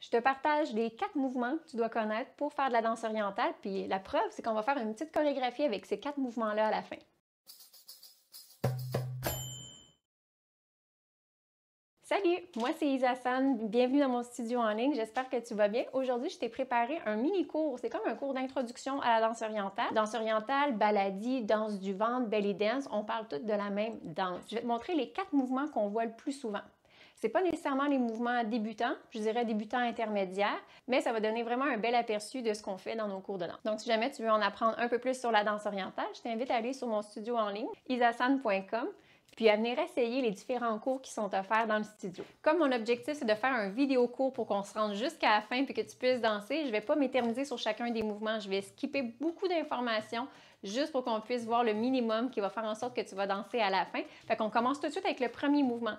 Je te partage les 4 mouvements que tu dois connaître pour faire de la danse orientale, puis la preuve, c'est qu'on va faire une petite chorégraphie avec ces 4 mouvements-là à la fin. Salut, moi c'est Isa-san, bienvenue dans mon studio en ligne, j'espère que tu vas bien. Aujourd'hui, je t'ai préparé un mini-cours, c'est comme un cours d'introduction à la danse orientale. Danse orientale, baladie, danse du ventre, belly dance, on parle toutes de la même danse. Je vais te montrer les 4 mouvements qu'on voit le plus souvent. C'est pas nécessairement les mouvements débutants, je dirais débutants intermédiaires, mais ça va donner vraiment un bel aperçu de ce qu'on fait dans nos cours de danse. Donc si jamais tu veux en apprendre un peu plus sur la danse orientale, je t'invite à aller sur mon studio en ligne, isasan.com, puis à venir essayer les différents cours qui sont offerts dans le studio. Comme mon objectif, c'est de faire un vidéo cours pour qu'on se rende jusqu'à la fin puis que tu puisses danser, je ne vais pas m'éterniser sur chacun des mouvements. Je vais skipper beaucoup d'informations juste pour qu'on puisse voir le minimum qui va faire en sorte que tu vas danser à la fin. Fait qu'on commence tout de suite avec le premier mouvement.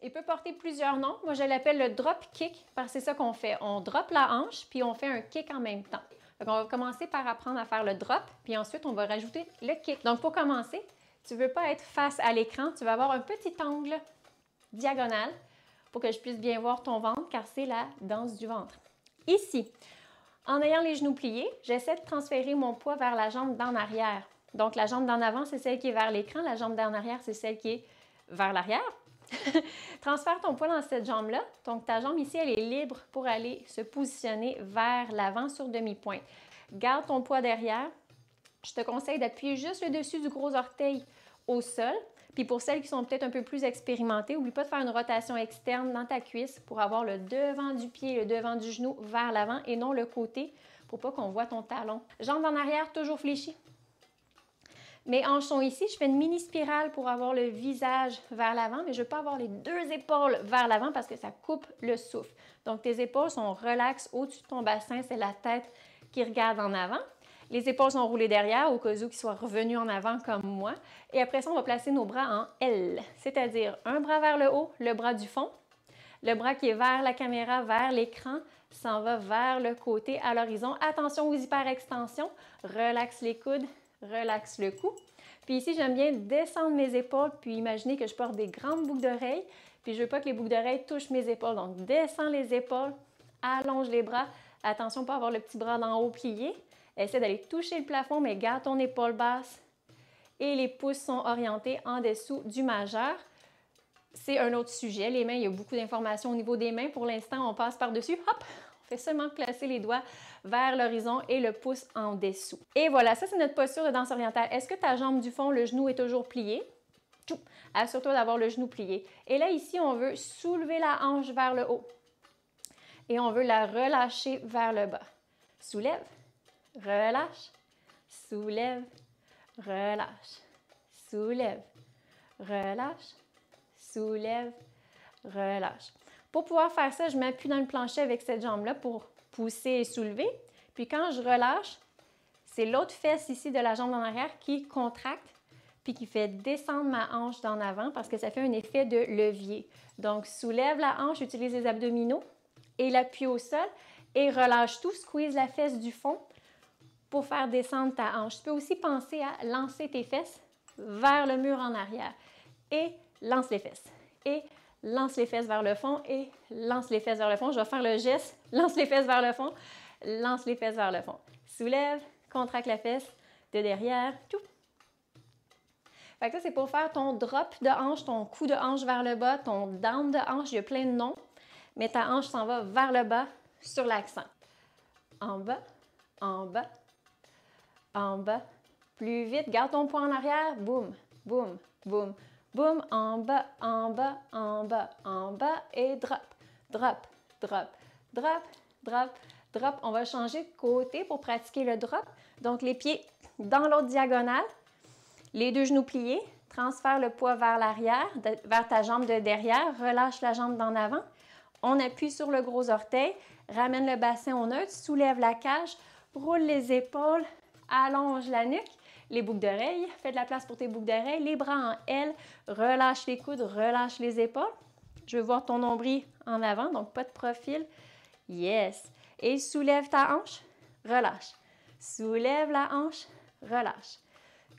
Il peut porter plusieurs noms. Moi, je l'appelle le drop kick parce que c'est ça qu'on fait. On drop la hanche puis on fait un kick en même temps. Donc, on va commencer par apprendre à faire le drop puis ensuite, on va rajouter le kick. Donc, pour commencer, tu ne veux pas être face à l'écran, tu vas avoir un petit angle diagonal pour que je puisse bien voir ton ventre car c'est la danse du ventre. Ici, en ayant les genoux pliés, j'essaie de transférer mon poids vers la jambe d'en arrière. Donc, la jambe d'en avant, c'est celle qui est vers l'écran, la jambe d'en arrière, c'est celle qui est vers l'arrière. Transfère ton poids dans cette jambe-là. Donc, ta jambe ici, elle est libre pour aller se positionner vers l'avant sur demi-pointe. Garde ton poids derrière. Je te conseille d'appuyer juste le dessus du gros orteil au sol. Puis pour celles qui sont peut-être un peu plus expérimentées, n'oublie pas de faire une rotation externe dans ta cuisse pour avoir le devant du pied, le devant du genou vers l'avant et non le côté pour pas qu'on voit ton talon. Jambes en arrière, toujours fléchies. Mes hanches sont ici. Je fais une mini spirale pour avoir le visage vers l'avant, mais je ne veux pas avoir les deux épaules vers l'avant parce que ça coupe le souffle. Donc, tes épaules sont relaxes au-dessus de ton bassin. C'est la tête qui regarde en avant. Les épaules sont roulées derrière au cas où qu'ils soient revenus en avant comme moi. Et après ça, on va placer nos bras en L, c'est-à-dire un bras vers le haut, le bras du fond. Le bras qui est vers la caméra, vers l'écran, s'en va vers le côté à l'horizon. Attention aux hyperextensions. Relaxe les coudes. Relaxe le cou. Puis ici, j'aime bien descendre mes épaules, puis imaginer que je porte des grandes boucles d'oreilles, puis je ne veux pas que les boucles d'oreilles touchent mes épaules. Donc, descends les épaules, allonge les bras. Attention, pas avoir le petit bras d'en haut plié. Essaie d'aller toucher le plafond, mais garde ton épaule basse. Et les pouces sont orientés en dessous du majeur. C'est un autre sujet. Les mains, il y a beaucoup d'informations au niveau des mains. Pour l'instant, on passe par-dessus. Hop! On fait seulement placer les doigts vers l'horizon et le pouce en dessous. Et voilà, ça c'est notre posture de danse orientale. Est-ce que ta jambe du fond, le genou est toujours plié? Assure-toi d'avoir le genou plié. Et là, ici, on veut soulever la hanche vers le haut. Et on veut la relâcher vers le bas. Soulève, relâche, soulève, relâche, soulève, relâche, soulève, relâche. Pour pouvoir faire ça, je m'appuie dans le plancher avec cette jambe-là pour pousser et soulever. Puis quand je relâche, c'est l'autre fesse ici de la jambe en arrière qui contracte puis qui fait descendre ma hanche d'en avant parce que ça fait un effet de levier. Donc, soulève la hanche, utilise les abdominaux et l'appui au sol et relâche tout, squeeze la fesse du fond pour faire descendre ta hanche. Tu peux aussi penser à lancer tes fesses vers le mur en arrière et lance les fesses. Et lance les fesses vers le fond et lance les fesses vers le fond. Je vais faire le geste, lance les fesses vers le fond, lance les fesses vers le fond. Soulève, contracte la fesse de derrière, tout. Fait que ça, c'est pour faire ton drop de hanche, ton coup de hanche vers le bas, ton down de hanche, il y a plein de noms, mais ta hanche s'en va vers le bas sur l'accent. En bas, en bas, en bas. Plus vite, garde ton poids en arrière, boum, boum, boum. Boum, en bas, en bas, en bas, en bas et drop, drop, drop, drop, drop, drop. On va changer de côté pour pratiquer le drop. Donc, les pieds dans l'autre diagonale, les deux genoux pliés, transfère le poids vers l'arrière, vers ta jambe de derrière, relâche la jambe d'en avant. On appuie sur le gros orteil, ramène le bassin au neutre, soulève la cage, roule les épaules, allonge la nuque. Les boucles d'oreilles, fais de la place pour tes boucles d'oreilles, les bras en L, relâche les coudes, relâche les épaules. Je veux voir ton nombril en avant, donc pas de profil. Yes. Et soulève ta hanche, relâche. Soulève la hanche, relâche.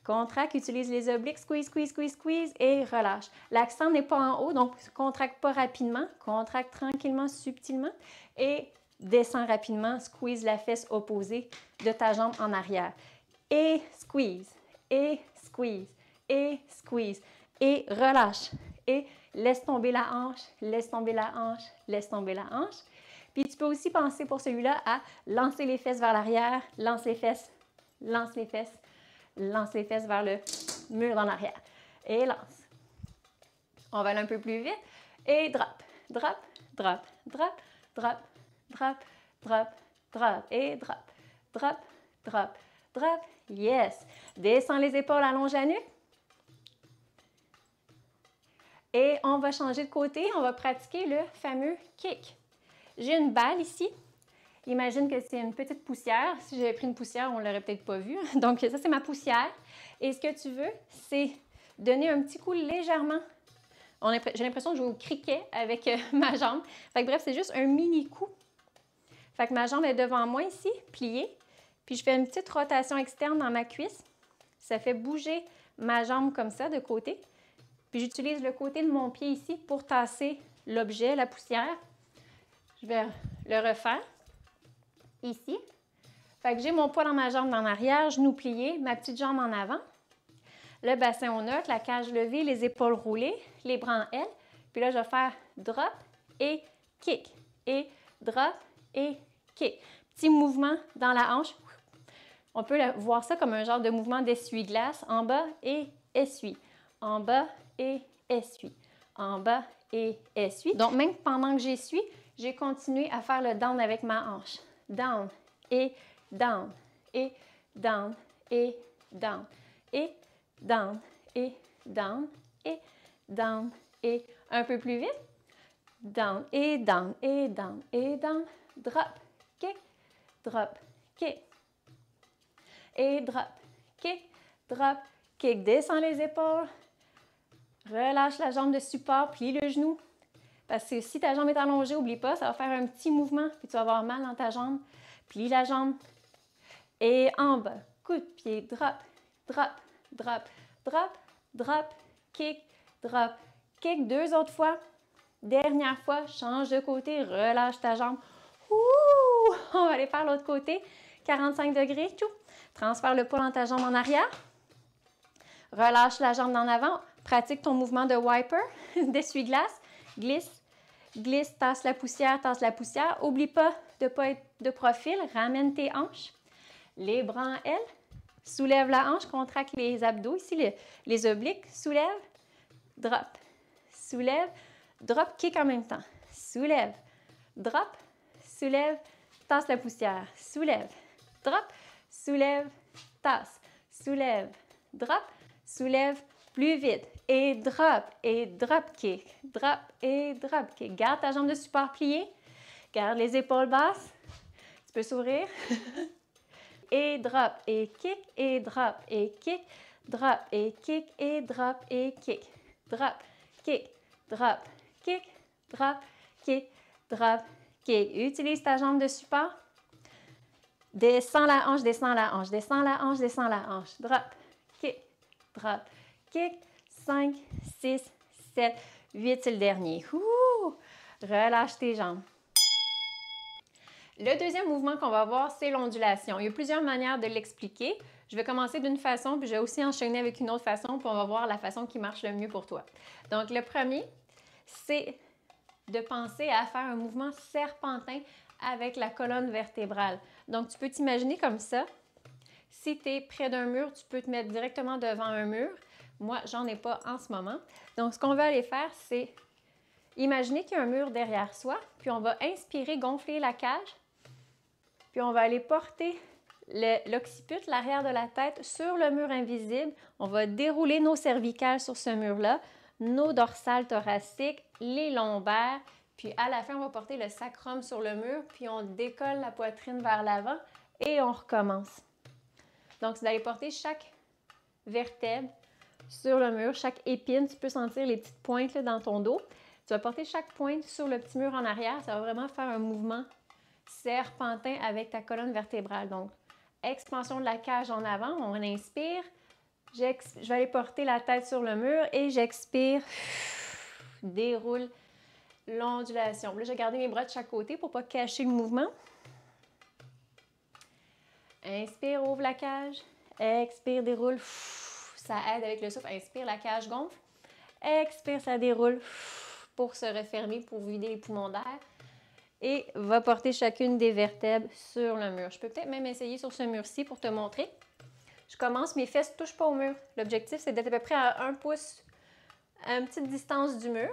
Contracte, utilise les obliques, squeeze, squeeze, squeeze, squeeze et relâche. L'accent n'est pas en haut, donc contracte pas rapidement, contracte tranquillement, subtilement et descends rapidement, squeeze la fesse opposée de ta jambe en arrière. Et squeeze, et squeeze, et squeeze, et relâche. Et laisse tomber la hanche, laisse tomber la hanche, laisse tomber la hanche. Puis tu peux aussi penser pour celui-là à lancer les fesses vers l'arrière, lance les fesses, lance les fesses, lance les fesses vers le mur en arrière. Et lance. On va aller un peu plus vite. Et drop, drop, drop, drop, drop, drop, drop, drop. Et drop, drop, drop, drop. Yes. Descends les épaules, allonge la nuque. Et on va changer de côté. On va pratiquer le fameux kick. J'ai une balle ici. Imagine que c'est une petite poussière. Si j'avais pris une poussière, on ne l'aurait peut-être pas vue. Donc, ça, c'est ma poussière. Et ce que tu veux, c'est donner un petit coup légèrement. J'ai l'impression de jouer au cricket avec ma jambe. Fait que, bref, c'est juste un mini coup. Fait que ma jambe est devant moi ici, pliée. Puis, je fais une petite rotation externe dans ma cuisse. Ça fait bouger ma jambe comme ça, de côté. Puis, j'utilise le côté de mon pied ici pour tasser l'objet, la poussière. Je vais le refaire. Ici. Fait que j'ai mon poids dans ma jambe en arrière, genoux pliés, ma petite jambe en avant. Le bassin au neutre, la cage levée, les épaules roulées, les bras en L. Puis là, je vais faire drop et kick. Et drop et kick. Petit mouvement dans la hanche. On peut voir ça comme un genre de mouvement d'essuie-glace. En bas et essuie. En bas et essuie. En bas et essuie. Donc, même pendant que j'essuie, j'ai continué à faire le down avec ma hanche. Down et down et down et down et down et down et down et un peu plus vite. Down et down et down et down. Drop, kick, drop, kick. Et drop, kick, drop, kick. Descends les épaules. Relâche la jambe de support, plie le genou. Parce que si ta jambe est allongée, n'oublie pas, ça va faire un petit mouvement, puis tu vas avoir mal dans ta jambe. Plie la jambe. Et en bas, coup de pied, drop, drop, drop, drop, drop, kick, drop, kick. 2 autres fois. Dernière fois, change de côté, relâche ta jambe. Ouh! On va aller faire l'autre côté. 45 degrés, tout. Transfère le poids dans ta jambe en arrière. Relâche la jambe en avant. Pratique ton mouvement de wiper, d'essuie-glace. Glisse. Glisse, tasse la poussière, tasse la poussière. N'oublie pas de ne pas être de profil. Ramène tes hanches. Les bras en L. Soulève la hanche, contracte les abdos ici, les obliques. Soulève, drop. Soulève, drop, kick en même temps. Soulève, drop, soulève, tasse la poussière. Soulève, drop, soulève, tasse. Soulève, drop, soulève, plus vite. Et drop kick. Drop et drop kick. Garde ta jambe de support pliée. Garde les épaules basses. Tu peux sourire. Et drop et kick, et drop et kick. Drop et kick, et drop et kick. Drop, kick, drop, kick, drop, kick, drop, kick. Utilise ta jambe de support. Descends la hanche, descends la hanche, descends la hanche, descends la hanche. Drop, kick, drop, kick. 5, 6, 7, 8, c'est le dernier. Ouh! Relâche tes jambes. Le deuxième mouvement qu'on va voir, c'est l'ondulation. Il y a plusieurs manières de l'expliquer. Je vais commencer d'une façon, puis je vais aussi enchaîner avec une autre façon, puis on va voir la façon qui marche le mieux pour toi. Donc, le premier, c'est de penser à faire un mouvement serpentin avec la colonne vertébrale. Donc, tu peux t'imaginer comme ça. Si tu es près d'un mur, tu peux te mettre directement devant un mur. Moi, j'en ai pas en ce moment. Donc, ce qu'on va aller faire, c'est imaginer qu'il y a un mur derrière soi, puis on va inspirer, gonfler la cage, puis on va aller porter l'occiput, l'arrière de la tête, sur le mur invisible. On va dérouler nos cervicales sur ce mur-là, nos dorsales thoraciques, les lombaires, puis à la fin, on va porter le sacrum sur le mur, puis on décolle la poitrine vers l'avant et on recommence. Donc, c'est d'aller porter chaque vertèbre sur le mur, chaque épine. Tu peux sentir les petites pointes là, dans ton dos. Tu vas porter chaque pointe sur le petit mur en arrière. Ça va vraiment faire un mouvement serpentin avec ta colonne vertébrale. Donc, expansion de la cage en avant. On inspire, Je vais aller porter la tête sur le mur et j'expire. Déroule l'ondulation. Là, je vais garder mes bras de chaque côté pour ne pas cacher le mouvement. Inspire, ouvre la cage. Expire, déroule. Ça aide avec le souffle. Inspire, la cage gonfle. Expire, ça déroule pour se refermer, pour vider les poumons d'air. Et va porter chacune des vertèbres sur le mur. Je peux peut-être même essayer sur ce mur-ci pour te montrer. Je commence, mes fesses ne touchent pas au mur. L'objectif, c'est d'être à peu près à 1 pouce, à une petite distance du mur.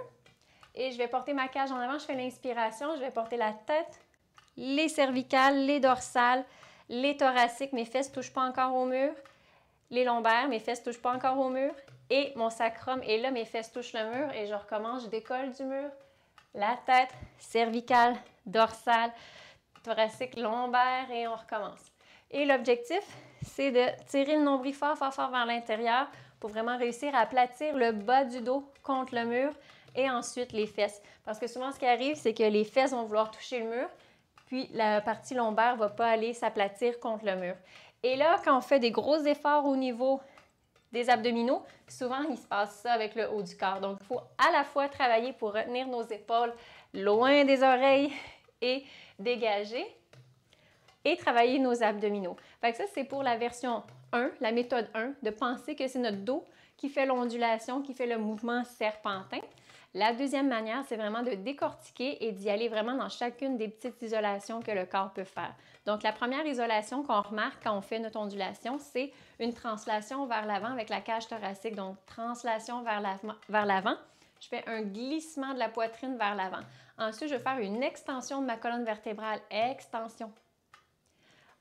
Et je vais porter ma cage en avant. Je fais l'inspiration. Je vais porter la tête, les cervicales, les dorsales, les thoraciques. Mes fesses ne touchent pas encore au mur. Les lombaires, mes fesses ne touchent pas encore au mur. Et mon sacrum est là, mes fesses touchent le mur. Et je recommence, je décolle du mur. La tête, cervicale, dorsale, thoracique, lombaire et on recommence. Et l'objectif, c'est de tirer le nombril fort, fort, fort vers l'intérieur pour vraiment réussir à aplatir le bas du dos contre le mur et ensuite les fesses. Parce que souvent, ce qui arrive, c'est que les fesses vont vouloir toucher le mur, puis la partie lombaire ne va pas aller s'aplatir contre le mur. Et là, quand on fait des gros efforts au niveau des abdominaux, souvent, il se passe ça avec le haut du corps. Donc, il faut à la fois travailler pour retenir nos épaules loin des oreilles et dégager et travailler nos abdominaux. Fait que ça, c'est pour la version 1, la méthode 1, de penser que c'est notre dos qui fait l'ondulation, qui fait le mouvement serpentin. La deuxième manière, c'est vraiment de décortiquer et d'y aller vraiment dans chacune des petites isolations que le corps peut faire. Donc, la première isolation qu'on remarque quand on fait notre ondulation, c'est une translation vers l'avant avec la cage thoracique. Donc, translation vers l'avant. Je fais un glissement de la poitrine vers l'avant. Ensuite, je vais faire une extension de ma colonne vertébrale. Extension.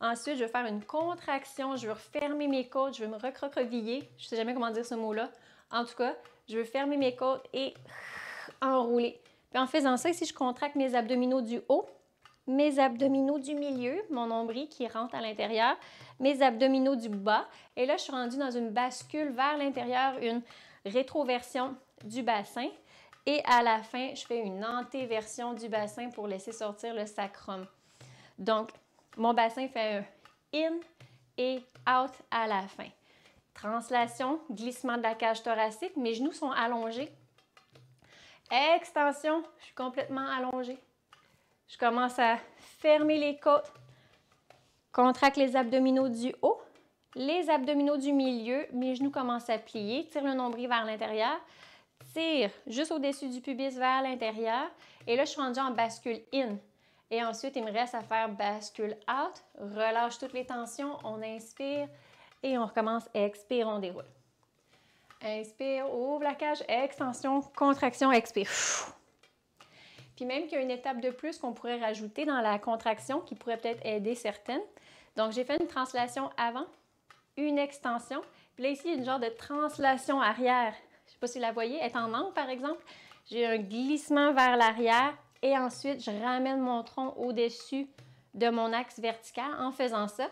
Ensuite, je vais faire une contraction. Je vais refermer mes côtes. Je vais me recroqueviller. Je ne sais jamais comment dire ce mot-là. En tout cas, je vais fermer mes côtes et enrouler. Puis en faisant ça, ici, je contracte mes abdominaux du haut, mes abdominaux du milieu, mon nombril qui rentre à l'intérieur, mes abdominaux du bas. Et là, je suis rendue dans une bascule vers l'intérieur, une rétroversion du bassin. Et à la fin, je fais une antéversion du bassin pour laisser sortir le sacrum. Donc, mon bassin fait un in et out à la fin. Translation, glissement de la cage thoracique, mes genoux sont allongés. Extension, je suis complètement allongée. Je commence à fermer les côtes. Contracte les abdominaux du haut, les abdominaux du milieu. Mes genoux commencent à plier. Tire le nombril vers l'intérieur. Tire juste au-dessus du pubis vers l'intérieur. Et là, je suis rendue en bascule in. Et ensuite, il me reste à faire bascule out. Relâche toutes les tensions. On inspire et on recommence. Expire, on déroule. Inspire, ouvre la cage, extension, contraction, expire. Puis même qu'il y a une étape de plus qu'on pourrait rajouter dans la contraction qui pourrait peut-être aider certaines. Donc, j'ai fait une translation avant, une extension. Puis là, ici, il y a une genre de translation arrière. Je ne sais pas si vous la voyez, elle est en angle, par exemple. J'ai un glissement vers l'arrière et ensuite, je ramène mon tronc au-dessus de mon axe vertical en faisant ça.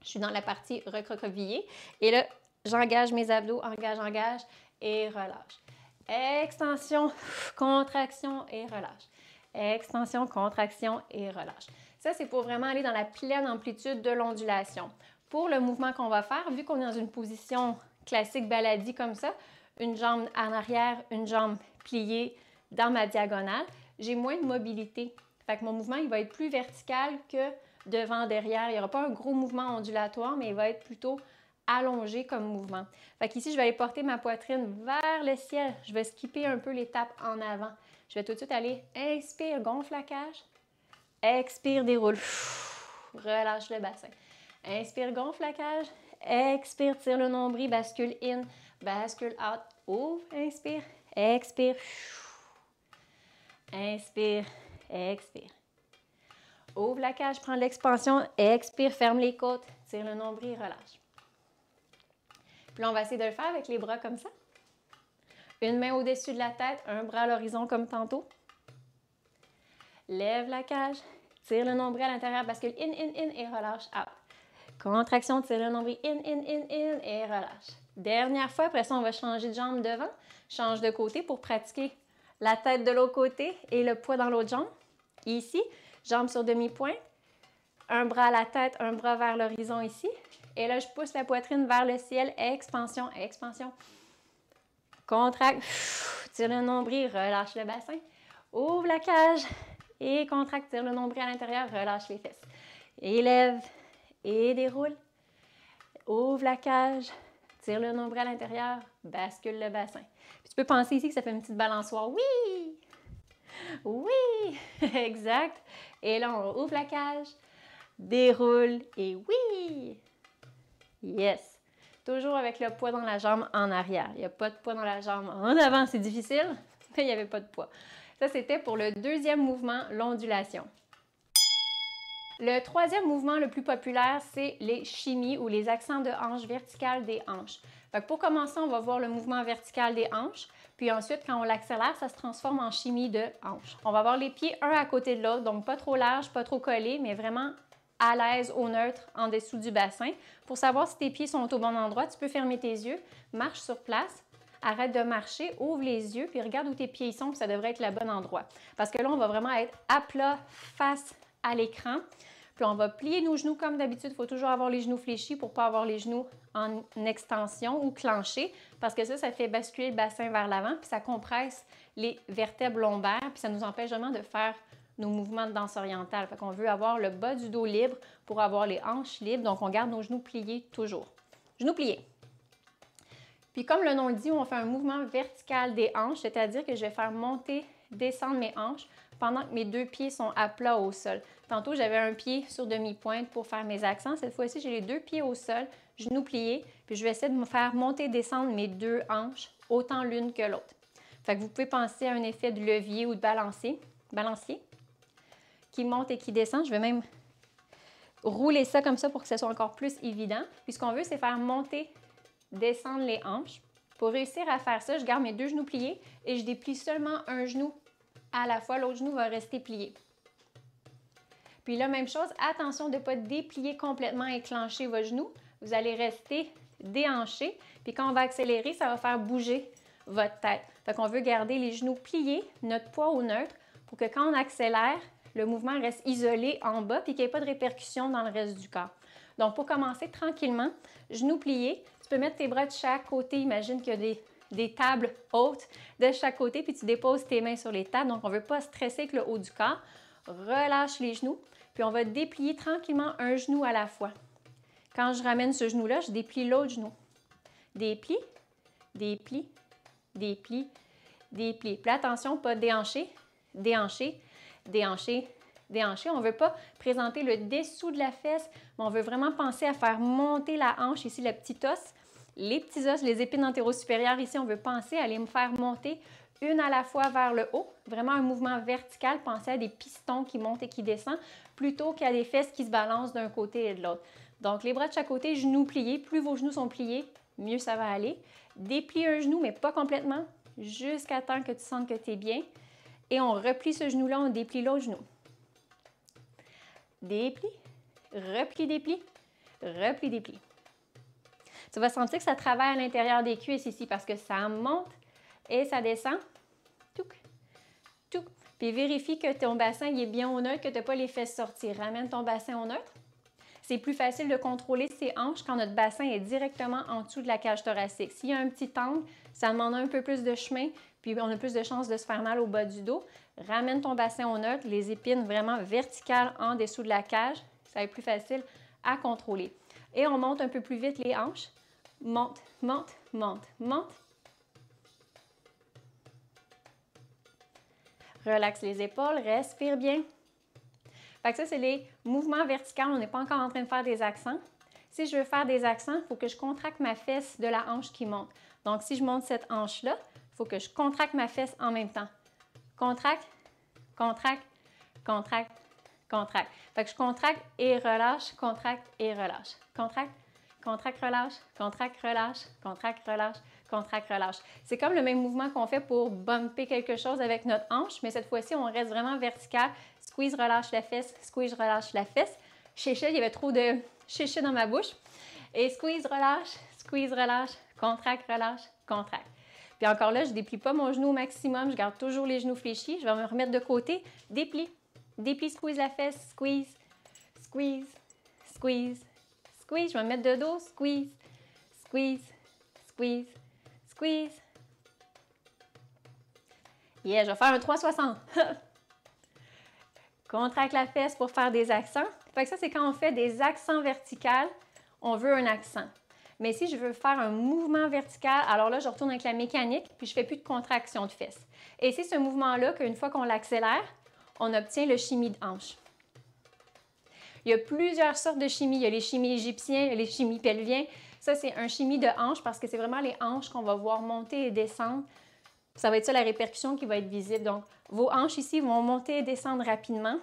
Je suis dans la partie recroquevillée. Et là, j'engage mes abdos, engage et relâche. Extension, contraction et relâche. Extension, contraction et relâche. Ça, c'est pour vraiment aller dans la pleine amplitude de l'ondulation. Pour le mouvement qu'on va faire, vu qu'on est dans une position classique baladie comme ça, une jambe en arrière, une jambe pliée dans ma diagonale, j'ai moins de mobilité. Fait que mon mouvement, il va être plus vertical que devant, derrière. Il n'y aura pas un gros mouvement ondulatoire, mais il va être plutôt allongé comme mouvement. Fait qu'ici, je vais aller porter ma poitrine vers le ciel. Je vais skipper un peu l'étape en avant. Je vais tout de suite aller, inspire, gonfle la cage. Expire, déroule. Relâche le bassin. Inspire, gonfle la cage. Expire, tire le nombril, bascule in, bascule out. Ouvre, inspire, expire. Inspire, expire. Ouvre la cage, prends l'expansion, expire, ferme les côtes, tire le nombril, relâche. Puis là, on va essayer de le faire avec les bras comme ça. Une main au-dessus de la tête, un bras à l'horizon comme tantôt. Lève la cage, tire le nombril à l'intérieur, bascule in et relâche out. Contraction, tire le nombril in et relâche. Dernière fois, après ça, on va changer de jambe devant. Change de côté pour pratiquer la tête de l'autre côté et le poids dans l'autre jambe. Ici, jambe sur demi-pointe. Un bras à la tête, un bras vers l'horizon ici. Et là, je pousse la poitrine vers le ciel. Expansion, expansion. Contracte. Tire le nombril, relâche le bassin. Ouvre la cage et contracte, tire le nombril à l'intérieur, relâche les fesses. Élève et déroule. Ouvre la cage, tire le nombril à l'intérieur, bascule le bassin. Puis tu peux penser ici que ça fait une petite balançoire. Oui! Oui! Exact. Et là, on ouvre la cage, déroule et oui! Yes! Toujours avec le poids dans la jambe en arrière. Il n'y a pas de poids dans la jambe en avant, c'est difficile, mais il n'y avait pas de poids. Ça, c'était pour le deuxième mouvement, l'ondulation. Le troisième mouvement le plus populaire, c'est les chimies ou les accents de hanche verticales des hanches. Fait que pour commencer, on va voir le mouvement vertical des hanches. Puis ensuite, quand on l'accélère, ça se transforme en chimie de hanche. On va avoir les pieds un à côté de l'autre, donc pas trop large, pas trop collé, mais vraiment à l'aise, au neutre, en dessous du bassin. Pour savoir si tes pieds sont au bon endroit, tu peux fermer tes yeux, marche sur place, arrête de marcher, ouvre les yeux, puis regarde où tes pieds sont, puis ça devrait être le bon endroit. Parce que là, on va vraiment être à plat face à l'écran. Puis on va plier nos genoux comme d'habitude. Il faut toujours avoir les genoux fléchis pour ne pas avoir les genoux en extension ou clenchés, parce que ça fait basculer le bassin vers l'avant, puis ça compresse les vertèbres lombaires, puis ça nous empêche vraiment de faire nos mouvements de danse orientale. Fait qu'on veut avoir le bas du dos libre pour avoir les hanches libres, donc on garde nos genoux pliés toujours. Genoux pliés. Puis comme le nom le dit, on fait un mouvement vertical des hanches, c'est-à-dire que je vais faire monter, descendre mes hanches pendant que mes deux pieds sont à plat au sol. Tantôt, j'avais un pied sur demi-pointe pour faire mes accents. Cette fois-ci, j'ai les deux pieds au sol, genoux pliés, puis je vais essayer de me faire monter, descendre mes deux hanches, autant l'une que l'autre. Fait que vous pouvez penser à un effet de levier ou de balancier, qui monte et qui descend. Je vais même rouler ça comme ça pour que ce soit encore plus évident. Puis ce qu'on veut, c'est faire monter, descendre les hanches. Pour réussir à faire ça, je garde mes deux genoux pliés et je déplie seulement un genou à la fois. L'autre genou va rester plié. Puis là, même chose, attention de ne pas déplier complètement et clencher vos genoux. Vous allez rester déhanché. Puis quand on va accélérer, ça va faire bouger votre tête. Fait qu'on veut garder les genoux pliés, notre poids au neutre, pour que quand on accélère, le mouvement reste isolé en bas puis qu'il n'y ait pas de répercussion dans le reste du corps. Donc, pour commencer tranquillement, genoux pliés, tu peux mettre tes bras de chaque côté. Imagine qu'il y a des tables hautes de chaque côté, puis tu déposes tes mains sur les tables. Donc, on ne veut pas stresser avec le haut du corps. Relâche les genoux, puis on va déplier tranquillement un genou à la fois. Quand je ramène ce genou-là, je déplie l'autre genou. Déplie, déplie, déplie, déplie. Puis attention, pas déhancher, déhancher, déhancher, déhancher. On ne veut pas présenter le dessous de la fesse, mais on veut vraiment penser à faire monter la hanche, ici le petit os, les petits os, les épines antéro-supérieures. Ici, on veut penser à les faire monter une à la fois vers le haut. Vraiment un mouvement vertical. Pensez à des pistons qui montent et qui descendent plutôt qu'à des fesses qui se balancent d'un côté et de l'autre. Donc, les bras de chaque côté, genoux pliés. Plus vos genoux sont pliés, mieux ça va aller. Déplie un genou, mais pas complètement, jusqu'à temps que tu sentes que tu es bien. Et on replie ce genou-là, on déplie l'autre genou. Déplie, replie, déplie, replie, déplie. Tu vas sentir que ça travaille à l'intérieur des cuisses ici parce que ça monte et ça descend. Touc, touc. Puis vérifie que ton bassin il est bien au neutre, que tu n'as pas les fesses sorties. Ramène ton bassin au neutre. C'est plus facile de contrôler ses hanches quand notre bassin est directement en dessous de la cage thoracique. S'il y a un petit angle, ça demande un peu plus de chemin, puis on a plus de chances de se faire mal au bas du dos. Ramène ton bassin au neutre, les épines vraiment verticales en dessous de la cage. Ça va être plus facile à contrôler. Et on monte un peu plus vite les hanches. Monte, monte, monte, monte. Relaxe les épaules, respire bien. Fait que ça, c'est les mouvements verticaux. On n'est pas encore en train de faire des accents. Si je veux faire des accents, il faut que je contracte ma fesse de la hanche qui monte. Donc, si je monte cette hanche-là, il faut que je contracte ma fesse en même temps. Contracte, contracte, contracte, contracte. Fait que je contracte et relâche, contracte et relâche. Contracte, contracte, relâche, contracte, relâche, contracte, relâche, contracte, relâche. C'est comme le même mouvement qu'on fait pour bumper quelque chose avec notre hanche, mais cette fois-ci, on reste vraiment vertical. Squeeze, relâche la fesse, squeeze, relâche la fesse. Chéché, il y avait trop de chéché dans ma bouche. Et squeeze, relâche, contracte, relâche, contracte. Puis encore là, je ne déplie pas mon genou au maximum, je garde toujours les genoux fléchis. Je vais me remettre de côté, déplie, déplie, squeeze la fesse, squeeze, squeeze, squeeze, squeeze. Je vais me mettre de dos, squeeze, squeeze, squeeze, squeeze. Yeah, je vais faire un 360. Contracte la fesse pour faire des accents. Fait que ça, c'est quand on fait des accents verticaux, on veut un accent. Mais si je veux faire un mouvement vertical, alors là, je retourne avec la mécanique, puis je ne fais plus de contraction de fesses. Et c'est ce mouvement-là qu'une fois qu'on l'accélère, on obtient le shimmy de hanche. Il y a plusieurs sortes de shimmy. Il y a les shimmy égyptiens, il y a les shimmy pelviens. Ça, c'est un shimmy de hanche parce que c'est vraiment les hanches qu'on va voir monter et descendre. Ça va être ça la répercussion qui va être visible. Donc, vos hanches ici vont monter et descendre rapidement.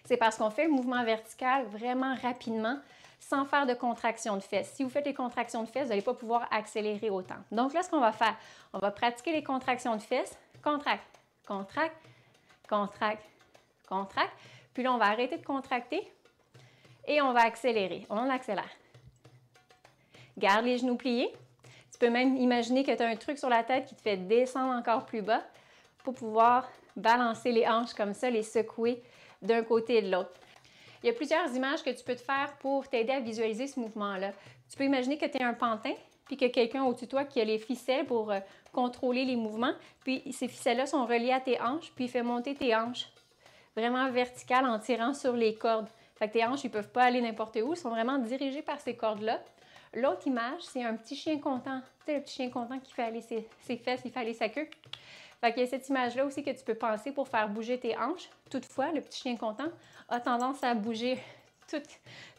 C'est parce qu'on fait le mouvement vertical vraiment rapidement sans faire de contraction de fesses. Si vous faites les contractions de fesses, vous n'allez pas pouvoir accélérer autant. Donc là, ce qu'on va faire, on va pratiquer les contractions de fesses. Contracte, contracte, contracte, contracte. Puis là, on va arrêter de contracter et on va accélérer. On accélère. Garde les genoux pliés. Tu peux même imaginer que tu as un truc sur la tête qui te fait descendre encore plus bas pour pouvoir balancer les hanches comme ça, les secouer d'un côté et de l'autre. Il y a plusieurs images que tu peux te faire pour t'aider à visualiser ce mouvement-là. Tu peux imaginer que tu es un pantin, puis que quelqu'un au-dessus de toi qui a les ficelles pour contrôler les mouvements, puis ces ficelles-là sont reliées à tes hanches, puis il fait monter tes hanches vraiment verticales en tirant sur les cordes. Fait que tes hanches, ils ne peuvent pas aller n'importe où, ils sont vraiment dirigés par ces cordes-là. L'autre image, c'est un petit chien content. Tu sais, le petit chien content qui fait aller ses fesses, il fait aller sa queue. Fait qu'il y a cette image-là aussi que tu peux penser pour faire bouger tes hanches. Toutefois, le petit chien content a tendance à bouger tout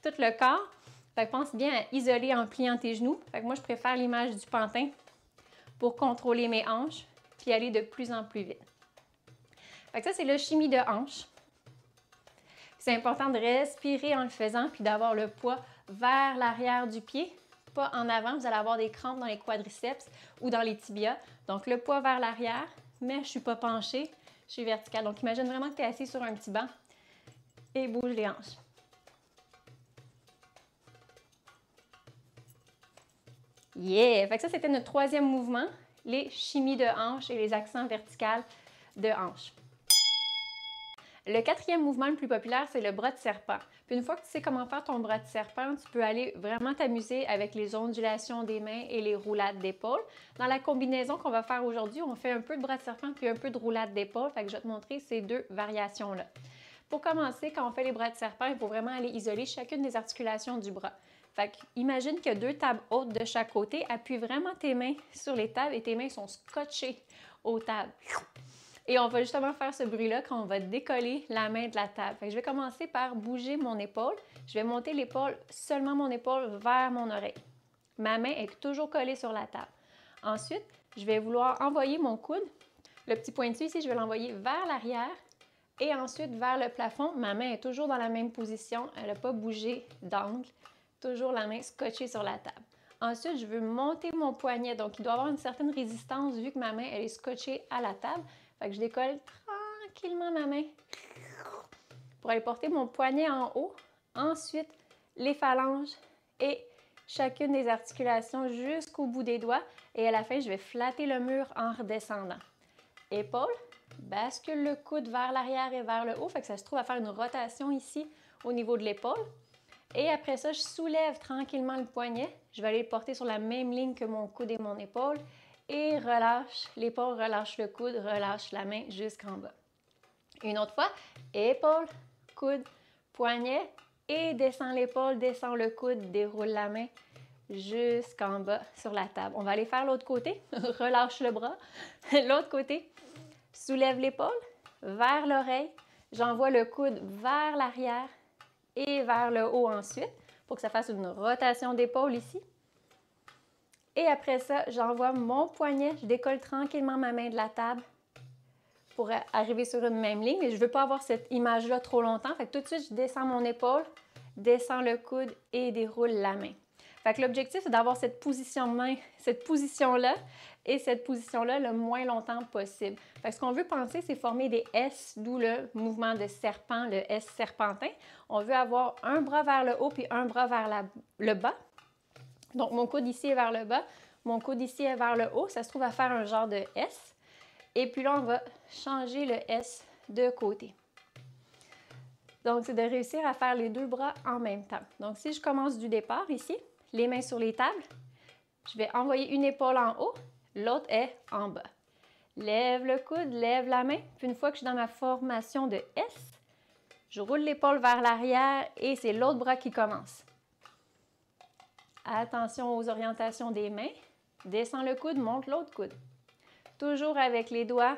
le corps. Fait que pense bien à isoler en pliant tes genoux. Fait que moi, je préfère l'image du pantin pour contrôler mes hanches puis aller de plus en plus vite. Fait que ça, c'est le shimmy de hanche. C'est important de respirer en le faisant puis d'avoir le poids vers l'arrière du pied, pas en avant. Vous allez avoir des crampes dans les quadriceps ou dans les tibias. Donc, le poids vers l'arrière, mais je ne suis pas penchée, je suis verticale. Donc, imagine vraiment que tu es assis sur un petit banc et bouge les hanches. Yeah! Fait que ça, c'était notre troisième mouvement, les chimies de hanches et les accents verticaux de hanches. Le quatrième mouvement le plus populaire, c'est le bras de serpent. Puis une fois que tu sais comment faire ton bras de serpent, tu peux aller vraiment t'amuser avec les ondulations des mains et les roulades d'épaule. Dans la combinaison qu'on va faire aujourd'hui, on fait un peu de bras de serpent puis un peu de roulade d'épaule. Fait que je vais te montrer ces deux variations-là. Pour commencer, quand on fait les bras de serpent, il faut vraiment aller isoler chacune des articulations du bras. Fait que imagine qu'il y a deux tables hautes de chaque côté. Appuie vraiment tes mains sur les tables et tes mains sont scotchées aux tables. Et on va justement faire ce bruit-là quand on va décoller la main de la table. Fait que je vais commencer par bouger mon épaule. Je vais monter l'épaule, seulement mon épaule, vers mon oreille. Ma main est toujours collée sur la table. Ensuite, je vais vouloir envoyer mon coude. Le petit pointu ici, je vais l'envoyer vers l'arrière et ensuite vers le plafond. Ma main est toujours dans la même position. Elle n'a pas bougé d'angle. Toujours la main scotchée sur la table. Ensuite, je veux monter mon poignet. Donc, il doit avoir une certaine résistance vu que ma main elle est scotchée à la table. Fait que je décolle tranquillement ma main pour aller porter mon poignet en haut. Ensuite, les phalanges et chacune des articulations jusqu'au bout des doigts. Et à la fin, je vais flatter le mur en redescendant. Épaule, bascule le coude vers l'arrière et vers le haut. Fait que ça se trouve à faire une rotation ici au niveau de l'épaule. Et après ça, je soulève tranquillement le poignet. Je vais aller le porter sur la même ligne que mon coude et mon épaule. Et relâche l'épaule, relâche le coude, relâche la main jusqu'en bas. Une autre fois, épaule, coude, poignet et descends l'épaule, descends le coude, déroule la main jusqu'en bas sur la table. On va aller faire l'autre côté, relâche le bras. L'autre côté, soulève l'épaule vers l'oreille, j'envoie le coude vers l'arrière et vers le haut ensuite pour que ça fasse une rotation d'épaule ici. Et après ça, j'envoie mon poignet, je décolle tranquillement ma main de la table pour arriver sur une même ligne. Mais je ne veux pas avoir cette image-là trop longtemps. Fait que tout de suite, je descends mon épaule, descends le coude et déroule la main. Fait que l'objectif, c'est d'avoir cette position de main, cette position-là et cette position-là le moins longtemps possible. Fait que ce qu'on veut penser, c'est former des S, d'où le mouvement de serpent, le S serpentin. On veut avoir un bras vers le haut puis un bras vers le bas. Donc, mon coude ici est vers le bas, mon coude ici est vers le haut. Ça se trouve à faire un genre de S. Et puis là, on va changer le S de côté. Donc, c'est de réussir à faire les deux bras en même temps. Donc, si je commence du départ ici, les mains sur les tables, je vais envoyer une épaule en haut, l'autre est en bas. Lève le coude, lève la main. Puis une fois que je suis dans ma formation de S, je roule l'épaule vers l'arrière et c'est l'autre bras qui commence. Attention aux orientations des mains. Descends le coude, monte l'autre coude. Toujours avec les doigts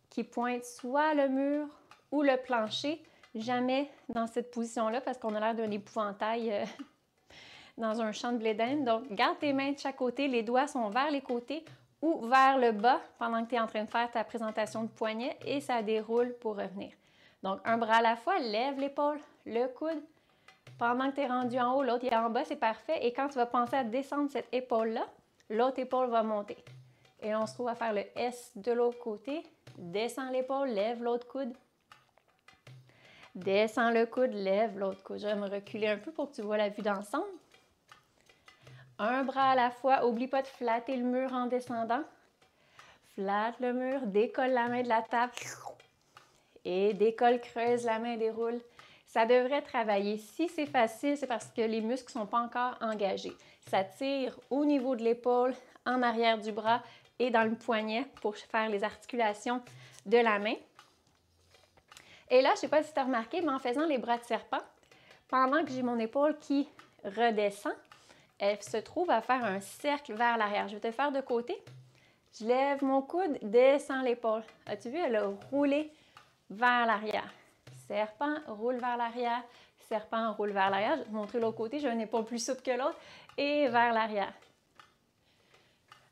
qui pointent soit le mur ou le plancher. Jamais dans cette position-là parce qu'on a l'air d'un épouvantail dans un champ de blé d'Inde. Donc, garde tes mains de chaque côté. Les doigts sont vers les côtés ou vers le bas pendant que tu es en train de faire ta présentation de poignet et ça déroule pour revenir. Donc, un bras à la fois, lève l'épaule, le coude. Pendant que tu es rendu en haut, l'autre est en bas, c'est parfait. Et quand tu vas penser à descendre cette épaule-là, l'autre épaule va monter. Et là, on se trouve à faire le S de l'autre côté. Descends l'épaule, lève l'autre coude. Descends le coude, lève l'autre coude. Je vais me reculer un peu pour que tu vois la vue d'ensemble. Un bras à la fois. Oublie pas de flatter le mur en descendant. Flatte le mur, décolle la main de la table. Et décolle, creuse la main, déroule. Ça devrait travailler. Si c'est facile, c'est parce que les muscles ne sont pas encore engagés. Ça tire au niveau de l'épaule, en arrière du bras et dans le poignet pour faire les articulations de la main. Et là, je ne sais pas si tu as remarqué, mais en faisant les bras de serpent, pendant que j'ai mon épaule qui redescend, elle se trouve à faire un cercle vers l'arrière. Je vais te le faire de côté. Je lève mon coude, descends l'épaule. As-tu vu, elle a roulé vers l'arrière. Serpent, roule vers l'arrière. Serpent, roule vers l'arrière. Je vais te montrer l'autre côté. J'ai une épaule plus souple que l'autre. Et vers l'arrière.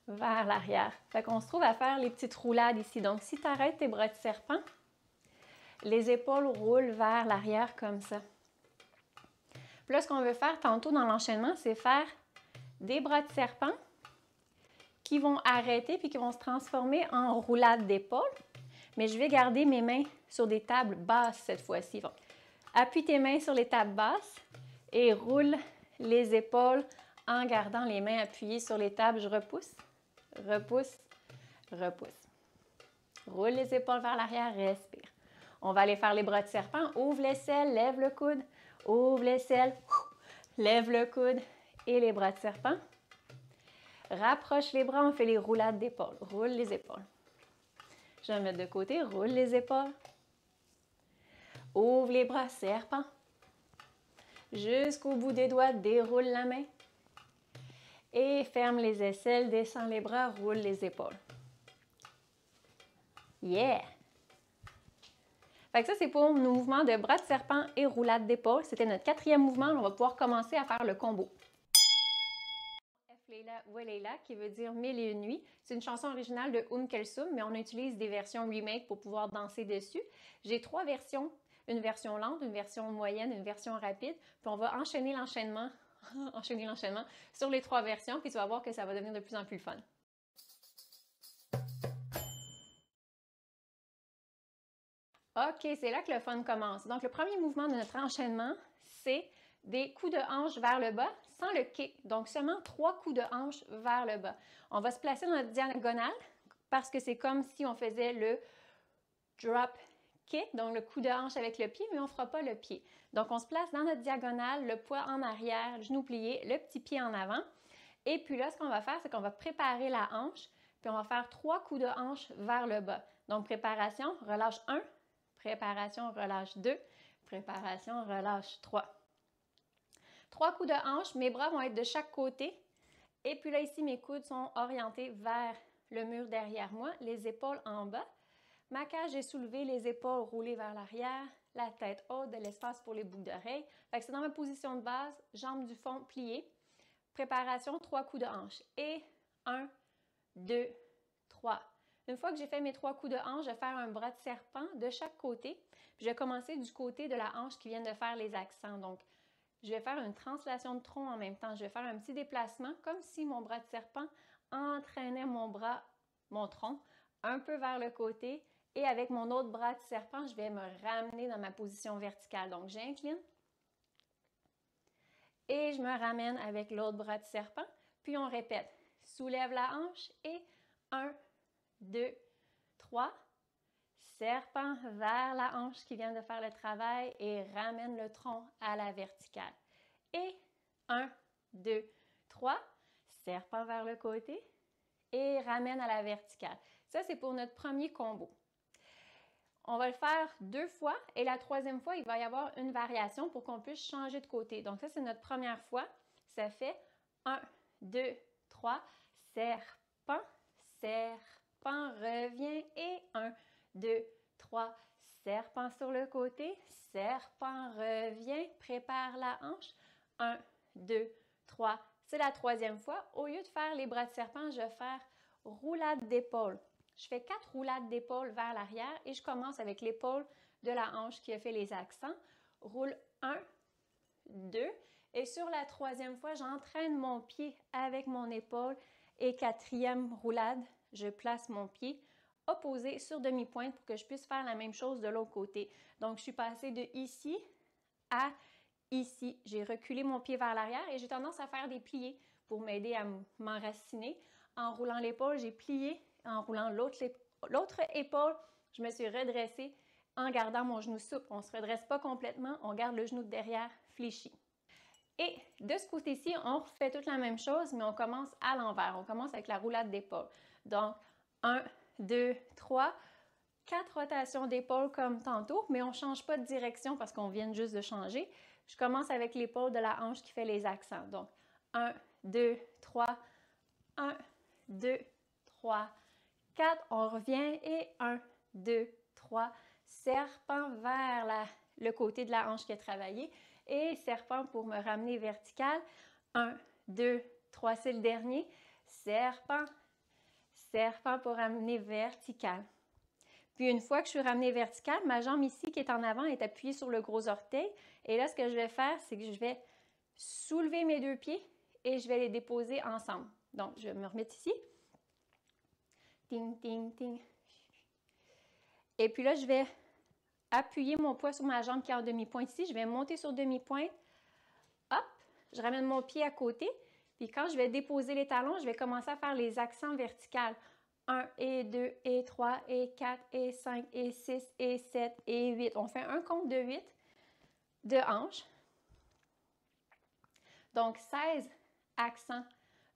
Vers l'arrière. Fait qu'on se trouve à faire les petites roulades ici. Donc, si tu arrêtes tes bras de serpent, les épaules roulent vers l'arrière comme ça. Puis là, ce qu'on veut faire tantôt dans l'enchaînement, c'est faire des bras de serpent qui vont arrêter puis qui vont se transformer en roulade d'épaule. Mais je vais garder mes mains sur des tables basses cette fois-ci. Donc, appuie tes mains sur les tables basses et roule les épaules en gardant les mains appuyées sur les tables. Je repousse, repousse, repousse. Roule les épaules vers l'arrière, respire. On va aller faire les bras de serpent. Ouvre l'aisselle, lève le coude. Ouvre l'aisselle, lève le coude et les bras de serpent. Rapproche les bras, on fait les roulades d'épaule. Roule les épaules. Je vais me mettre de côté, roule les épaules. Ouvre les bras, serpent. Jusqu'au bout des doigts, déroule la main. Et ferme les aisselles, descends les bras, roule les épaules. Yeah! Fait que ça, c'est pour nos mouvements de bras de serpent et roulade d'épaule. C'était notre 4e mouvement. On va pouvoir commencer à faire le combo. Leila wa Leila, qui veut dire Mille et une nuits. C'est une chanson originale de Kulthum, mais on utilise des versions remake pour pouvoir danser dessus. J'ai 3 versions, une version lente, une version moyenne, une version rapide. Puis on va enchaîner l'enchaînement sur les 3 versions, puis tu vas voir que ça va devenir de plus en plus fun. OK, c'est là que le fun commence. Donc, le premier mouvement de notre enchaînement, c'est des coups de hanche vers le bas sans le kick. Donc, seulement 3 coups de hanche vers le bas. On va se placer dans notre diagonale parce que c'est comme si on faisait le drop kick, donc le coup de hanche avec le pied, mais on ne fera pas le pied. Donc, on se place dans notre diagonale, le poids en arrière, genou plié, le petit pied en avant. Et puis là, ce qu'on va faire, c'est qu'on va préparer la hanche, puis on va faire 3 coups de hanche vers le bas. Donc, préparation, relâche 1, préparation, relâche 2, préparation, relâche 3. 3 coups de hanche, mes bras vont être de chaque côté. Et puis là, ici, mes coudes sont orientés vers le mur derrière moi, les épaules en bas. Ma cage est soulevée, les épaules roulées vers l'arrière, la tête haute, de l'espace pour les boucles d'oreilles. Fait que c'est dans ma position de base, jambes du fond pliées. Préparation, 3 coups de hanche. Et 1, 2, 3. Une fois que j'ai fait mes 3 coups de hanche, je vais faire un bras de serpent de chaque côté. Puis je vais commencer du côté de la hanche qui vient de faire les accents. Donc, je vais faire une translation de tronc en même temps. Je vais faire un petit déplacement comme si mon bras de serpent entraînait mon tronc, un peu vers le côté. Et avec mon autre bras de serpent, je vais me ramener dans ma position verticale. Donc, j'incline. Et je me ramène avec l'autre bras de serpent. Puis on répète. Soulève la hanche et 1, 2, 3, serpent vers la hanche qui vient de faire le travail et ramène le tronc à la verticale. Et 1, 2, 3, serpent vers le côté et ramène à la verticale. Ça, c'est pour notre premier combo. On va le faire 2 fois et la 3e fois, il va y avoir une variation pour qu'on puisse changer de côté. Donc ça, c'est notre première fois. Ça fait 1, 2, 3, serpent, serpent, revient et 1, 2, 3, serpent sur le côté, serpent, revient, prépare la hanche, 1, 2, 3. C'est la 3e fois. Au lieu de faire les bras de serpent, je vais faire roulade d'épaule. Je fais 4 roulades d'épaule vers l'arrière et je commence avec l'épaule de la hanche qui a fait les accents. Roule 1, 2 et sur la 3e fois, j'entraîne mon pied avec mon épaule et 4e roulade, je place mon pied opposé sur demi-pointe pour que je puisse faire la même chose de l'autre côté. Donc, je suis passée de ici à ici. J'ai reculé mon pied vers l'arrière et j'ai tendance à faire des pliés pour m'aider à m'enraciner. En roulant l'épaule, j'ai plié. En roulant l'autre épaule, je me suis redressée en gardant mon genou souple. On ne se redresse pas complètement, on garde le genou de derrière fléchi. Et de ce côté-ci, on refait toute la même chose, mais on commence à l'envers. On commence avec la roulade d'épaule. Donc, 1, 2, 3, 4 rotations d'épaule comme tantôt, mais on ne change pas de direction parce qu'on vient juste de changer. Je commence avec l'épaule de la hanche qui fait les accents. Donc, 1, 2, 3, 1, 2, 3, 4, on revient et 1, 2, 3, serpent vers le côté de la hanche qui a travaillé et serpent pour me ramener vertical. 1, 2, 3, c'est le dernier. Serpent, serpent pour ramener vertical. Puis une fois que je suis ramenée verticale, ma jambe ici qui est en avant est appuyée sur le gros orteil. Et là, ce que je vais faire, c'est que je vais soulever mes 2 pieds et je vais les déposer ensemble. Donc, je vais me remettre ici. Ting, ting, ting. Et puis là, je vais appuyer mon poids sur ma jambe qui est en demi-pointe ici. Je vais monter sur demi-pointe. Hop, je ramène mon pied à côté. Puis quand je vais déposer les talons, je vais commencer à faire les accents verticaux. 1 et 2 et 3 et 4 et 5 et 6 et 7 et 8. On fait un compte de 8 de hanches. Donc 16 accents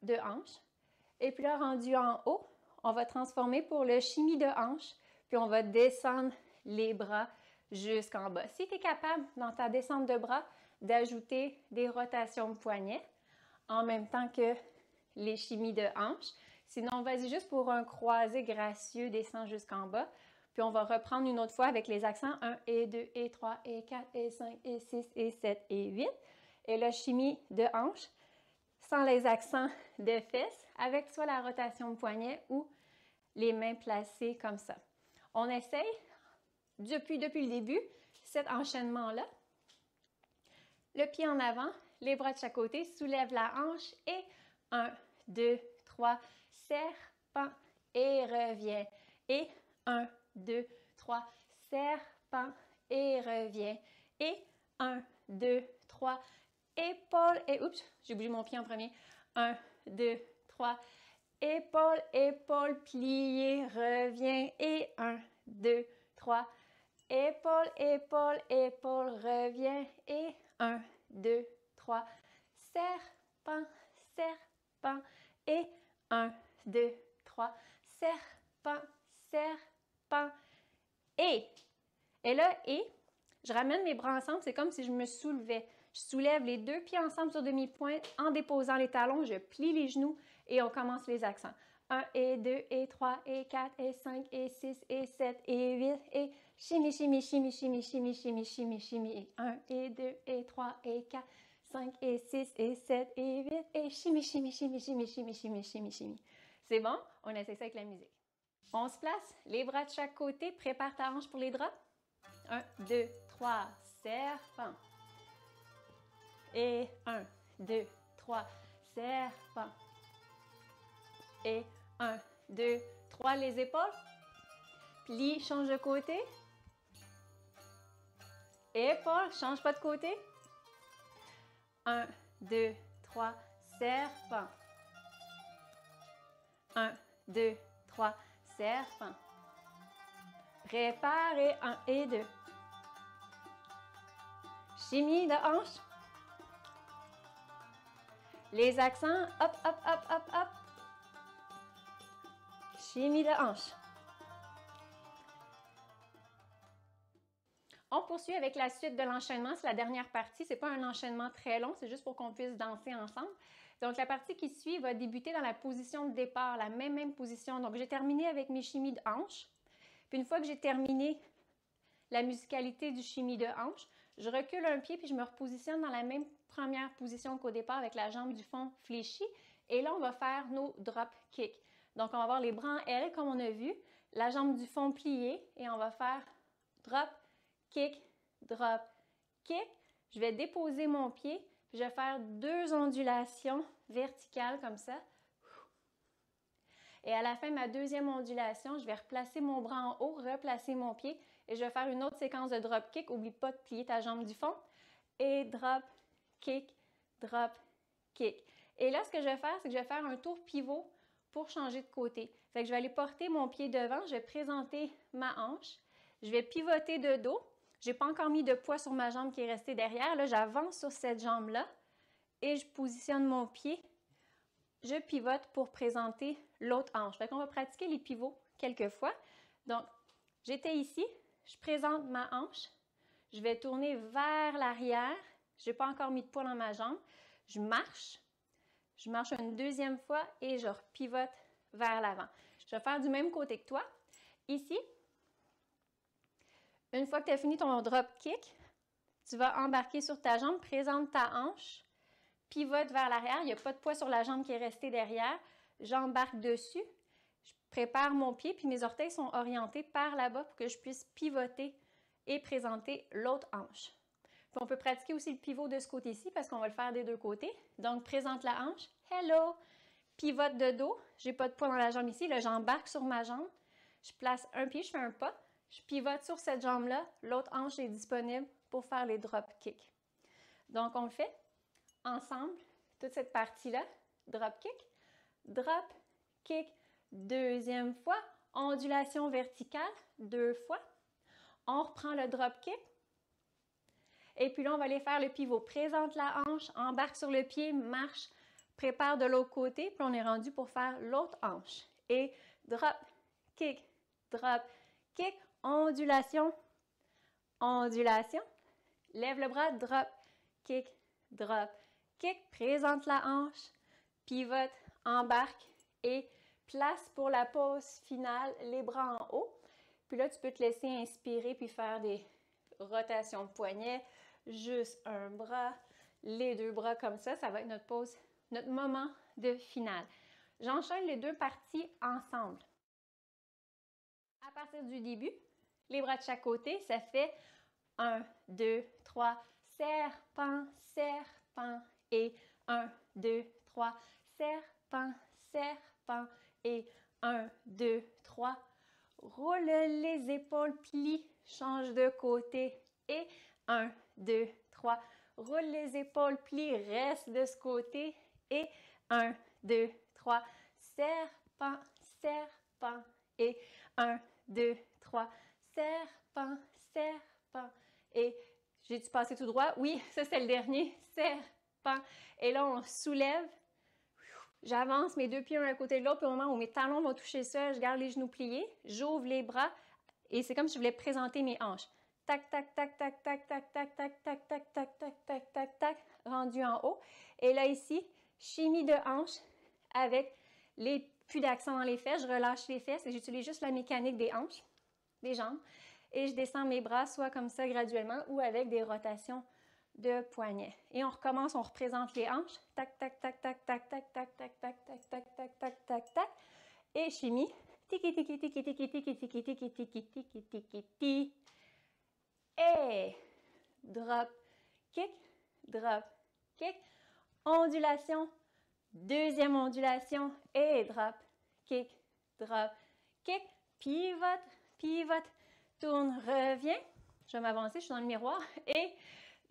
de hanches. Et puis là, rendu en haut, on va transformer pour le shimmy de hanche, puis on va descendre les bras jusqu'en bas. Si tu es capable, dans ta descente de bras, d'ajouter des rotations de poignets en même temps que les shimmies de hanche. Sinon, vas-y juste pour un croisé gracieux, descend jusqu'en bas. Puis on va reprendre une autre fois avec les accents 1 et 2 et 3 et 4 et 5 et 6 et 7 et 8. Et le shimmy de hanche, sans les accents de fesses, avec soit la rotation de poignet ou les mains placées comme ça. On essaye depuis le début cet enchaînement-là. Le pied en avant, les bras de chaque côté, soulève la hanche et 1, 2, 3, serpent et revient. Et 1, 2, 3, serpent et revient. Et 1, 2, 3, épaule et oups, j'ai bougé mon pied en premier. 1, 2, 3, épaule, épaule, plié, revient. Et 1, 2, 3, épaule, épaule, épaule, revient. Et 1, 2, 3, serpent, serpent. Et 1, 2, 3, serpent, serpent. Et là, je ramène mes bras ensemble, c'est comme si je me soulevais. Je soulève les 2 pieds ensemble sur demi-pointe en déposant les talons, je plie les genoux et on commence les accents. 1 et 2 et 3 et 4 et 5 et 6 et 7 et 8 et shimmy, shimmy, shimmy, shimmy, shimmy, shimmy, shimmy, shimmy. 1 et 2 et 3 et 4, 5 et 6 et 7 et 8 et shimmy, shimmy, shimmy, shimmy, shimmy, shimmy, shimmy, shimmy. C'est bon? On essaie ça avec la musique. On se place, les bras de chaque côté, prépare ta hanche pour les drops. 1, 2, 3, serpent. Et 1, 2, 3, serpent. Et 1, 2, 3, les épaules. Plie, change de côté. Épaules, change pas de côté. 1, 2, 3, serpent. 1, 2, 3, serpent. Préparez 1 et 2. Chimie de hanche. Les accents, hop, hop, hop, hop, hop. Chimie de hanche. On poursuit avec la suite de l'enchaînement. C'est la dernière partie. Ce n'est pas un enchaînement très long, c'est juste pour qu'on puisse danser ensemble. Donc, la partie qui suit va débuter dans la position de départ, la même position. Donc, j'ai terminé avec mes chimies de hanche. Puis, une fois que j'ai terminé la musicalité du chimie de hanche, je recule un pied puis je me repositionne dans la même première position qu'au départ avec la jambe du fond fléchie. Et là, on va faire nos drop kicks. Donc, on va avoir les bras en L comme on a vu, la jambe du fond pliée et on va faire drop, kick, drop, kick. Je vais déposer mon pied. Puis je vais faire 2 ondulations verticales comme ça. Et à la fin de ma deuxième ondulation, je vais replacer mon bras en haut, replacer mon pied et je vais faire une autre séquence de drop kick. N'oublie pas de plier ta jambe du fond. Et drop, kick, drop, kick. Et là, ce que je vais faire, c'est que je vais faire un tour pivot pour changer de côté. Fait que je vais aller porter mon pied devant, je vais présenter ma hanche, je vais pivoter de dos. Je n'ai pas encore mis de poids sur ma jambe qui est restée derrière. Là, j'avance sur cette jambe-là et je positionne mon pied. Je pivote pour présenter l'autre hanche. Fait qu'on va pratiquer les pivots quelques fois. Donc, j'étais ici, je présente ma hanche. Je vais tourner vers l'arrière. Je n'ai pas encore mis de poids dans ma jambe. Je marche une deuxième fois et je repivote vers l'avant. Je vais faire du même côté que toi. Ici, une fois que tu as fini ton drop kick, tu vas embarquer sur ta jambe, présente ta hanche, pivote vers l'arrière, il n'y a pas de poids sur la jambe qui est restée derrière, j'embarque dessus, je prépare mon pied, puis mes orteils sont orientés par là-bas pour que je puisse pivoter et présenter l'autre hanche. Puis on peut pratiquer aussi le pivot de ce côté-ci parce qu'on va le faire des deux côtés. Donc, présente la hanche, hello, pivote de dos, j'ai pas de poids dans la jambe ici, là j'embarque sur ma jambe, je place un pied, je fais un pas, je pivote sur cette jambe-là, l'autre hanche est disponible pour faire les drop kicks. Donc, on le fait ensemble, toute cette partie-là, drop kick, deuxième fois, ondulation verticale, 2 fois. On reprend le drop kick. Et puis là, on va aller faire le pivot. Présente la hanche, embarque sur le pied, marche, prépare de l'autre côté, puis on est rendu pour faire l'autre hanche. Et drop, kick, ondulation, ondulation. Lève le bras, drop, kick, présente la hanche, pivote, embarque et place pour la pause finale, les bras en haut. Puis là, tu peux te laisser inspirer puis faire des rotations de poignets, juste un bras, les 2 bras comme ça. Ça va être notre pause, notre moment de finale. J'enchaîne les 2 parties ensemble. À partir du début, les bras de chaque côté, ça fait 1, 2, 3, serpent, serpent et 1, 2, 3, serpent, serpent et 1, 2, 3. Roule les épaules, plie, change de côté et 1, 2, 3. Roule les épaules, plie, reste de ce côté et 1, 2, 3. Serpent, serpent et 1, 2, 3. Serpent, serpent et j'ai-tu passé tout droit? Oui, ça c'est le dernier. Serpent. Et là, on soulève. J'avance mes 2 pieds un à côté de l'autre. Puis au moment où mes talons vont toucher le sol, je garde les genoux pliés. J'ouvre les bras. Et c'est comme si je voulais présenter mes hanches. Tac, tac, tac, tac, tac, tac, tac, tac, tac, tac, tac, tac, tac, tac, tac, rendu en haut. Et là, ici, chimie de hanche avec les puits d'accent dans les fesses. Je relâche les fesses et j'utilise juste la mécanique des hanches, des jambes. Et je descends mes bras soit comme ça graduellement ou avec des rotations de poignets. Et on recommence, on représente les hanches. Tac, tac, tac, tac, tac, tac, tac, tac, tac, tac, tac, tac, tac, tac, tac. Et chimie. Tiki, tiki, tiki, tiki, tiki, tiki, tiki, tiki, tiki, tiki, tiki. Et drop, kick, ondulation, deuxième ondulation et drop, kick, pivote, pivote, tourne, reviens. Je vais m'avancer, je suis dans le miroir et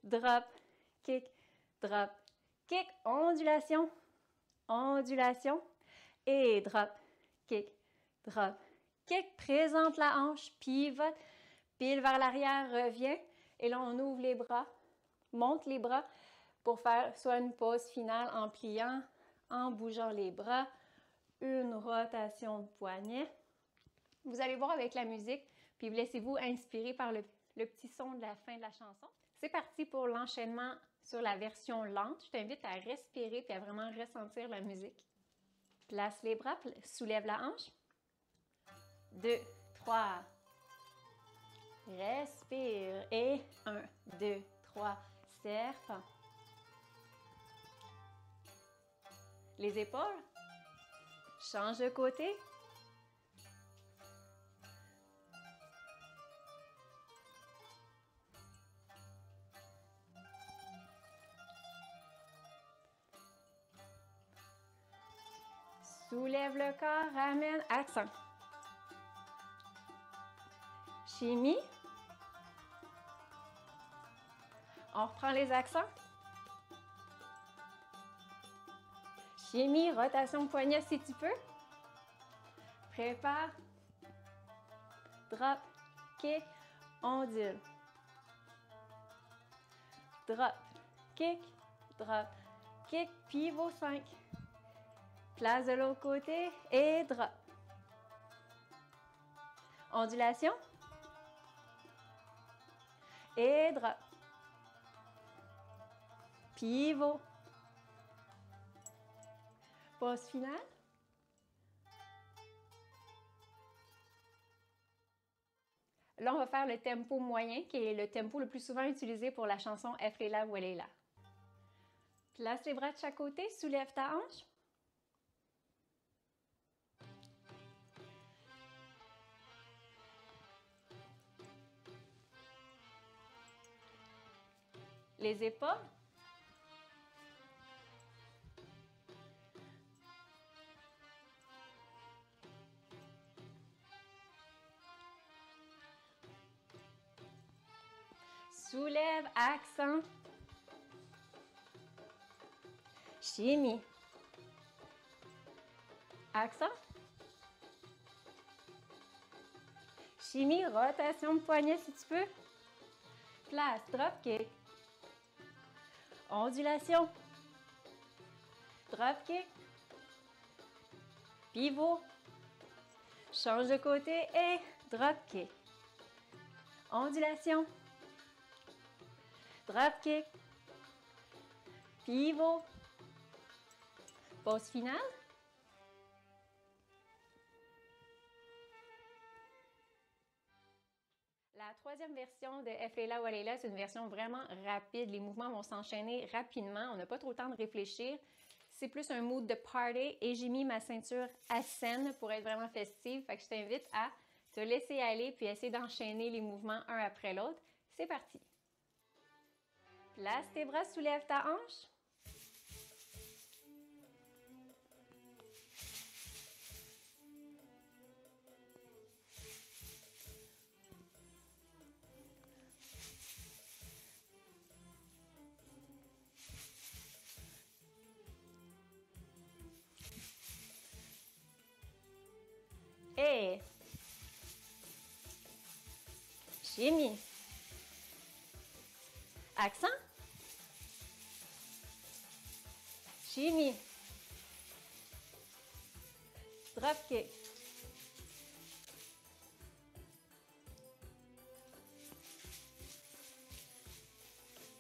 drop, kick, ondulation, ondulation et drop, kick, kick, présente la hanche, pivote, pile vers l'arrière, revient. Et là, on ouvre les bras, monte les bras pour faire soit une pause finale en pliant, en bougeant les bras, une rotation de poignet. Vous allez voir avec la musique, puis laissez-vous inspirer par le petit son de la fin de la chanson. C'est parti pour l'enchaînement sur la version lente. Je t'invite à respirer puis à vraiment ressentir la musique. Place les bras, soulève la hanche. 2, 3. Respire. Et 1, 2, 3. Serpent. Les épaules. Change de côté. Soulève le corps, ramène, accent. Shimmy. On reprend les accents. Shimmy, rotation de poignet si tu peux. Prépare. Drop, kick, ondule. Drop, kick, pivot 5. Place de l'autre côté et drop. Ondulation. Et drop. Pivot. Pause finale. Là, on va faire le tempo moyen, qui est le tempo le plus souvent utilisé pour la chanson « Elle est là ou elle est là ». Place les bras de chaque côté, soulève ta hanche. Les épaules. Soulève, accent. Shimmy. Accent. Shimmy, rotation de poignet si tu peux. Place, drop kick. Ondulation. Drop kick. Pivot. Change de côté et drop kick. Ondulation. Drop kick. Pivot. Pause finale. La troisième version de Elle est là ou elle est là, c'est une version vraiment rapide. Les mouvements vont s'enchaîner rapidement. On n'a pas trop le temps de réfléchir. C'est plus un mood de party et j'ai mis ma ceinture à scène pour être vraiment festive. Fait que je t'invite à te laisser aller puis essayer d'enchaîner les mouvements un après l'autre. C'est parti! Place tes bras, soulève ta hanche. Et shimmy. Accent. Shimmy. Drop kick.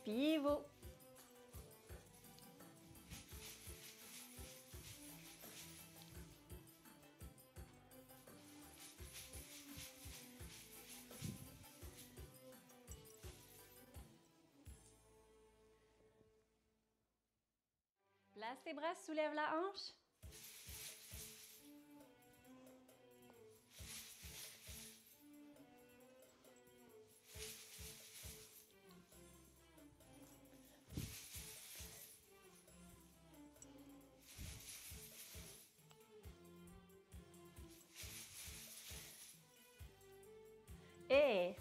Pivot. Place tes bras, soulève la hanche. Et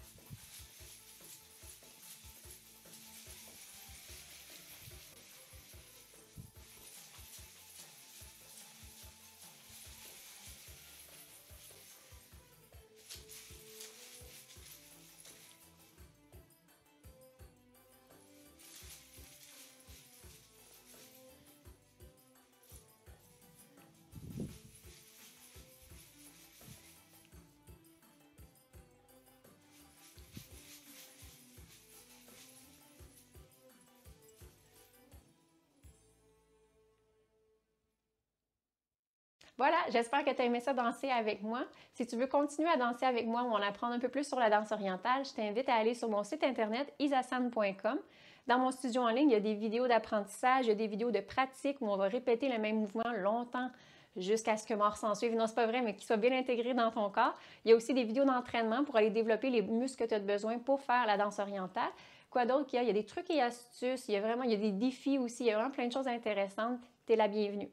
Voilà, j'espère que tu as aimé ça danser avec moi. Si tu veux continuer à danser avec moi ou en apprendre un peu plus sur la danse orientale, je t'invite à aller sur mon site internet isasan.com. Dans mon studio en ligne, il y a des vidéos d'apprentissage, il y a des vidéos de pratique où on va répéter le même mouvement longtemps jusqu'à ce que mort s'en suive. Non, c'est pas vrai, mais qu'il soit bien intégré dans ton corps. Il y a aussi des vidéos d'entraînement pour aller développer les muscles que tu as besoin pour faire la danse orientale. Quoi d'autre qu'il y a? Il y a des trucs et astuces, il y a des défis aussi, il y a vraiment plein de choses intéressantes. Tu es la bienvenue.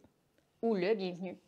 Ou le bienvenu.